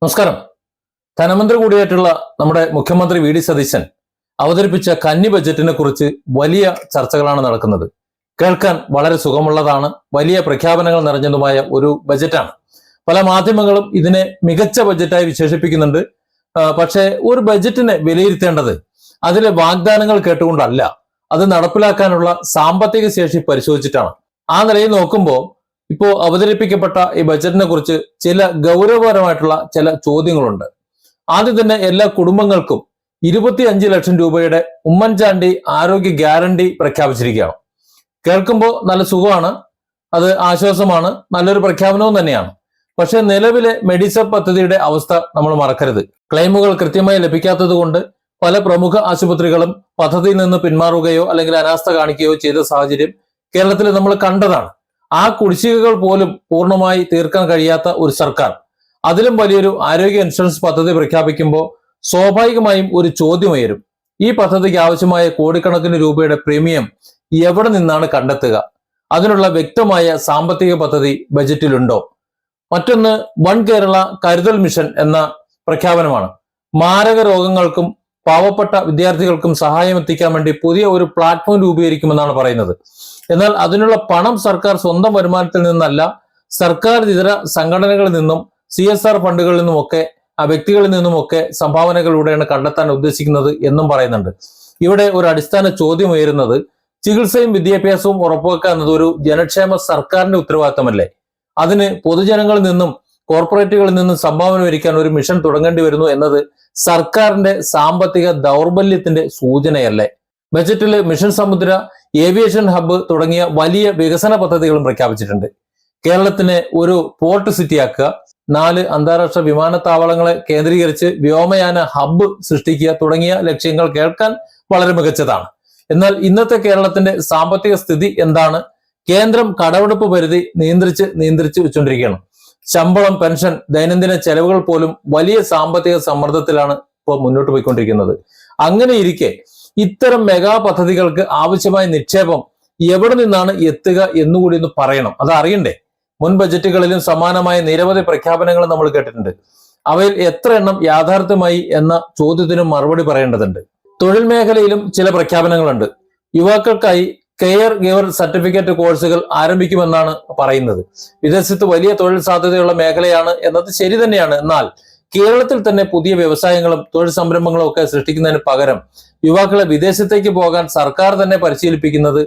നമസ്കാരം. ധനമന്ത്രി കൂടിയായിട്ടുള്ള നമ്മുടെ മുഖ്യമന്ത്രി വി ഡി സതീശൻ അവതരിപ്പിച്ച കന്നി ബജറ്റിനെ കുറിച്ച് വലിയ ചർച്ചകളാണ് നടക്കുന്നത്. കേൾക്കാൻ വളരെ സുഖമുള്ളതാണ്. വലിയ പ്രഖ്യാപനങ്ങൾ നിറഞ്ഞതുമായ ഒരു ബജറ്റാണ്. പല മാധ്യമങ്ങളും ഇതിനെ മികച്ച ബജറ്റായി വിശേഷിപ്പിക്കുന്നുണ്ട്. പക്ഷേ ഒരു ബജറ്റിനെ വിലയിരുത്തേണ്ടത് അതിലെ വാഗ്ദാനങ്ങൾ കേട്ടുകൊണ്ടല്ല, അത് നടപ്പിലാക്കാനുള്ള സാമ്പത്തിക ശേഷി പരിശോധിച്ചിട്ടാണ്. ആ നിലയിൽ നോക്കുമ്പോൾ ഇപ്പോൾ അവതരിപ്പിക്കപ്പെട്ട ഈ ബജറ്റിനെ കുറിച്ച് ചില ഗൗരവപരമായിട്ടുള്ള ചില ചോദ്യങ്ങളുണ്ട്. ആദ്യം തന്നെ എല്ലാ കുടുംബങ്ങൾക്കും 25 ലക്ഷം രൂപയുടെ ഉമ്മൻചാണ്ടി ആരോഗ്യ ഗ്യാരണ്ടി പ്രഖ്യാപിച്ചിരിക്കുകയാണ്. കേൾക്കുമ്പോൾ നല്ല സുഖമാണ്, അത് ആശ്വാസമാണ്, നല്ലൊരു പ്രഖ്യാപനവും തന്നെയാണ്. പക്ഷെ നിലവിലെ മെഡിസെപ് പദ്ധതിയുടെ അവസ്ഥ നമ്മൾ മറക്കരുത്. ക്ലെയിമുകൾ കൃത്യമായി ലഭിക്കാത്തത് കൊണ്ട് പല പ്രമുഖ ആശുപത്രികളും പദ്ധതിയിൽ നിന്ന് പിന്മാറുകയോ അല്ലെങ്കിൽ അനാസ്ഥ കാണിക്കുകയോ ചെയ്ത സാഹചര്യം കേരളത്തിൽ നമ്മൾ കണ്ടതാണ്. ആ കുടിശ്ശികകൾ പോലും പൂർണ്ണമായി തീർക്കാൻ കഴിയാത്ത ഒരു സർക്കാർ അതിലും വലിയൊരു ആരോഗ്യ ഇൻഷുറൻസ് പദ്ധതി പ്രഖ്യാപിക്കുമ്പോൾ സ്വാഭാവികമായും ഒരു ചോദ്യം ഉയരും. ഈ പദ്ധതിക്ക് ആവശ്യമായ കോടിക്കണക്കിന് രൂപയുടെ പ്രീമിയം എവിടെ നിന്നാണ് കണ്ടെത്തുക? അതിനുള്ള വ്യക്തമായ സാമ്പത്തിക പദ്ധതി ബജറ്റിലുണ്ടോ? മറ്റൊന്ന് വൺ കേരള കരുതൽ മിഷൻ എന്ന പ്രഖ്യാപനമാണ്. മാരക രോഗങ്ങൾക്കും പാവപ്പെട്ട വിദ്യാർത്ഥികൾക്കും സഹായം എത്തിക്കാൻ വേണ്ടി പുതിയ ഒരു പ്ലാറ്റ്ഫോം രൂപീകരിക്കുമെന്നാണ് പറയുന്നത്. എന്നാൽ അതിനുള്ള പണം സർക്കാർ സ്വന്തം വരുമാനത്തിൽ നിന്നല്ല, സർക്കാർ ഇതര സംഘടനകളിൽ നിന്നും CSR ഫണ്ടുകളിൽ നിന്നുമൊക്കെ വ്യക്തികളിൽ നിന്നുമൊക്കെ സംഭാവനകളിലൂടെയാണ് കണ്ടെത്താൻ ഉദ്ദേശിക്കുന്നത് എന്നും പറയുന്നുണ്ട്. ഇവിടെ ഒരു അടിസ്ഥാന ചോദ്യം ഉയരുന്നത്, ചികിത്സയും വിദ്യാഭ്യാസവും ഉറപ്പുവെക്കുക എന്നത് ഒരു ജനക്ഷേമ സർക്കാരിന്റെ ഉത്തരവാദിത്തമല്ലേ? അതിന് പൊതുജനങ്ങളിൽ നിന്നും കോർപ്പറേറ്റുകളിൽ നിന്നും സംഭാവന വരിക്കാൻ ഒരു മിഷൻ തുടങ്ങേണ്ടി വരുന്നു എന്നത് സർക്കാരിന്റെ സാമ്പത്തിക ദൗർബല്യത്തിന്റെ സൂചനയല്ലേ? ബജറ്റിൽ മിഷൻ സമുദ്ര, ഏവിയേഷൻ ഹബ്ബ് തുടങ്ങിയ വലിയ വികസന പദ്ധതികളും പ്രഖ്യാപിച്ചിട്ടുണ്ട്. കേരളത്തിനെ ഒരു പോർട്ട് സിറ്റിയാക്കുക, 4 അന്താരാഷ്ട്ര വിമാനത്താവളങ്ങളെ കേന്ദ്രീകരിച്ച് വ്യോമയാന ഹബ്ബ് സൃഷ്ടിക്കുക തുടങ്ങിയ ലക്ഷ്യങ്ങൾ കേൾക്കാൻ വളരെ മികച്ചതാണ്. എന്നാൽ ഇന്നത്തെ കേരളത്തിന്റെ സാമ്പത്തിക സ്ഥിതി എന്താണ്? കേന്ദ്രം കടമെടുപ്പ് പരിധി നിയന്ത്രിച്ച് വെച്ചുകൊണ്ടിരിക്കുകയാണ്. ശമ്പളം, പെൻഷൻ, ദൈനംദിന ചെലവുകൾ പോലും വലിയ സാമ്പത്തിക സമ്മർദ്ദത്തിലാണ് ഇപ്പോൾ മുന്നോട്ട് പോയിക്കൊണ്ടിരിക്കുന്നത്. അങ്ങനെ ഇരിക്കെ ഇത്തരം മെഗാ പദ്ധതികൾക്ക് ആവശ്യമായ നിക്ഷേപം എവിടെ നിന്നാണ് എത്തുക എന്നുകൂടി ഒന്ന് പറയണം. അത് അറിയണ്ടേ? മുൻ ബജറ്റുകളിലും സമാനമായ നിരവധി പ്രഖ്യാപനങ്ങൾ നമ്മൾ കേട്ടിട്ടുണ്ട്. അവയിൽ എത്ര എണ്ണം യാഥാർത്ഥ്യമായി എന്ന ചോദ്യത്തിനും മറുപടി പറയേണ്ടതുണ്ട്. തൊഴിൽ മേഖലയിലും ചില പ്രഖ്യാപനങ്ങളുണ്ട്. യുവാക്കൾക്കായി കെയർ ഗിവർ സർട്ടിഫിക്കറ്റ് കോഴ്സുകൾ ആരംഭിക്കുമെന്നാണ് പറയുന്നത്. വിദേശത്ത് വലിയ തൊഴിൽ സാധ്യതയുള്ള മേഖലയാണ് എന്നത് ശരി തന്നെയാണ്. എന്നാൽ കേരളത്തിൽ തന്നെ പുതിയ വ്യവസായങ്ങളും തൊഴിൽ സംരംഭങ്ങളും ഒക്കെ സൃഷ്ടിക്കുന്നതിന് പകരം യുവാക്കളെ വിദേശത്തേക്ക് പോകാൻ സർക്കാർ തന്നെ പരിശീലിപ്പിക്കുന്നത്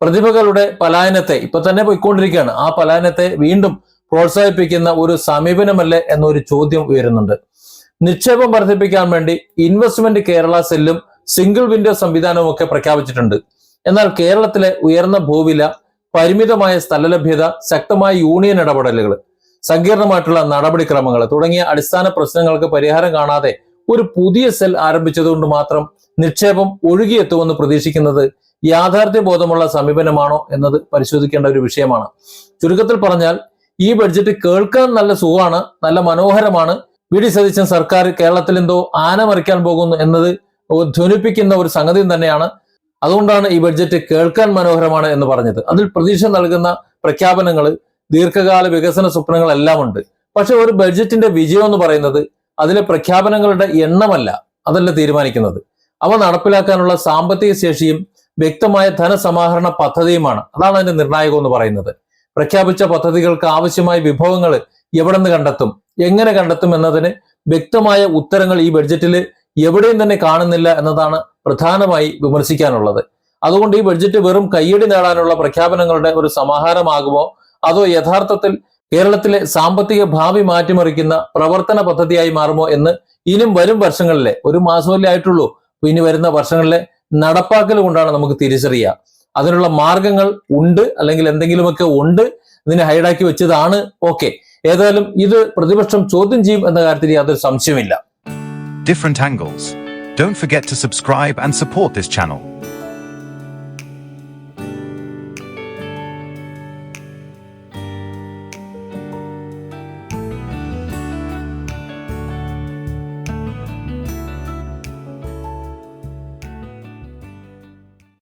പ്രതിഭകളുടെ പലായനത്തെ ഇപ്പൊ തന്നെ പോയിക്കൊണ്ടിരിക്കുകയാണ്. ആ പലായനത്തെ വീണ്ടും പ്രോത്സാഹിപ്പിക്കുന്ന ഒരു സമീപനമല്ലേ എന്നൊരു ചോദ്യം ഉയരുന്നുണ്ട്. നിക്ഷേപം വർദ്ധിപ്പിക്കാൻ വേണ്ടി ഇൻവെസ്റ്റ്മെന്റ് കേരള സെല്ലും സിംഗിൾ വിൻഡോ സംവിധാനവും ഒക്കെ പ്രഖ്യാപിച്ചിട്ടുണ്ട്. എന്നാൽ കേരളത്തിലെ ഉയർന്ന ഭൂവില, പരിമിതമായ സ്ഥലലഭ്യത, ശക്തമായ യൂണിയൻ ഇടപെടലുകൾ, സങ്കീർണമായിട്ടുള്ള നടപടിക്രമങ്ങൾ തുടങ്ങിയ അടിസ്ഥാന പ്രശ്നങ്ങൾക്ക് പരിഹാരം കാണാതെ ഒരു പുതിയ സെൽ ആരംഭിച്ചതുകൊണ്ട് മാത്രം നിക്ഷേപം ഒഴുകിയെത്തുമെന്ന് പ്രതീക്ഷിക്കുന്നത് യാഥാർത്ഥ്യബോധമുള്ള സമീപനമാണോ എന്നത് പരിശോധിക്കേണ്ട ഒരു വിഷയമാണ്. ചുരുക്കത്തിൽ പറഞ്ഞാൽ ഈ ബഡ്ജറ്റ് കേൾക്കാൻ നല്ല സുഖമാണ്, നല്ല മനോഹരമാണ്. വി ഡി സതീശൻ സർക്കാർ കേരളത്തിൽ എന്തോ ആന മറിക്കാൻ പോകുന്നു എന്നത് ധ്വനിപ്പിക്കുന്ന ഒരു സംഗതി തന്നെയാണ്. അതുകൊണ്ടാണ് ഈ ബഡ്ജറ്റ് കേൾക്കാൻ മനോഹരമാണ് എന്ന് പറഞ്ഞത്. അതിൽ പ്രതീക്ഷ നൽകുന്ന പ്രഖ്യാപനങ്ങൾ, ദീർഘകാല വികസന സ്വപ്നങ്ങളെല്ലാം ഉണ്ട്. പക്ഷെ ഒരു ബഡ്ജറ്റിന്റെ വിജയം എന്ന് പറയുന്നത് അതിലെ പ്രഖ്യാപനങ്ങളുടെ എണ്ണമല്ല, അതല്ല തീരുമാനിക്കുന്നത്. അവ നടപ്പിലാക്കാനുള്ള സാമ്പത്തിക ശേഷിയും വ്യക്തമായ ധനസമാഹരണ പദ്ധതിയുമാണ്. അതാണ് അതിന്റെ നിർണായകം എന്ന് പറയുന്നത്. പ്രഖ്യാപിച്ച പദ്ധതികൾക്ക് ആവശ്യമായ വിഭവങ്ങൾ എവിടെ നിന്ന് കണ്ടെത്തും, എങ്ങനെ കണ്ടെത്തും എന്നതിന് വ്യക്തമായ ഉത്തരങ്ങൾ ഈ ബഡ്ജറ്റിൽ എവിടെയും തന്നെ കാണുന്നില്ല എന്നതാണ് പ്രധാനമായി വിമർശിക്കാനുള്ളത്. അതുകൊണ്ട് ഈ ബഡ്ജറ്റ് വെറും കയ്യടി നേടാനുള്ള പ്രഖ്യാപനങ്ങളുടെ ഒരു സമാഹാരമാകുമോ, അതോ യഥാർത്ഥത്തിൽ കേരളത്തിലെ സാമ്പത്തിക ഭാവി മാറ്റിമറിക്കുന്ന പ്രവർത്തന പദ്ധതിയായി മാറുമോ എന്ന് ഇനിയും വരും വർഷങ്ങളിലെ, ഒരു മാസമല്ലേ ആയിട്ടുള്ളൂ, ഇനി വരുന്ന വർഷങ്ങളിലെ നടപ്പാക്കൽ കൊണ്ടാണ് നമുക്ക് തിരിച്ചറിയുക. അതിനുള്ള മാർഗങ്ങൾ ഉണ്ട്, അല്ലെങ്കിൽ എന്തെങ്കിലുമൊക്കെ ഉണ്ട്, ഇതിനെ ഹൈഡാക്കി വെച്ചതാണ്. ഓക്കെ, ഏതായാലും ഇത് പ്രതിപക്ഷം ചോദ്യം ചെയ്യും എന്ന കാര്യത്തിൽ യാതൊരു സംശയമില്ല. Different angles. Don't forget to subscribe and support this channel.